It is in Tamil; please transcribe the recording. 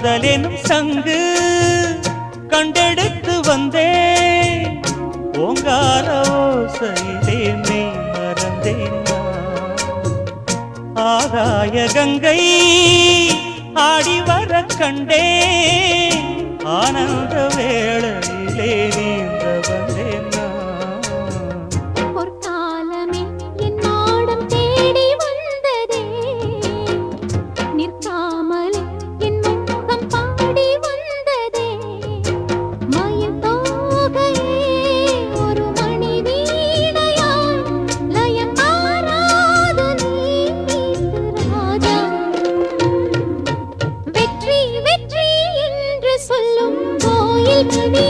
காதலெனும் சங்கு கண்டெடுத்து வந்தேன் ஓங்கார ஓசையிலே மெய் மறந்தேன் ஆகாய கங்கை ஆடி வர கண்டேன் ஆனந்த வேளையிலே நீந்த வந்தேன் பொற்காலமே என் நாடம் தேடி வந்ததே நிற்காமலே என் முகம் பாடி வந்ததே மயில் தோகையே ஒரு மணி வீணையாய் லயம் மாறாத நீ ராஜா வெற்றி வெற்றி என்று சொல்லும் கோயில் மணி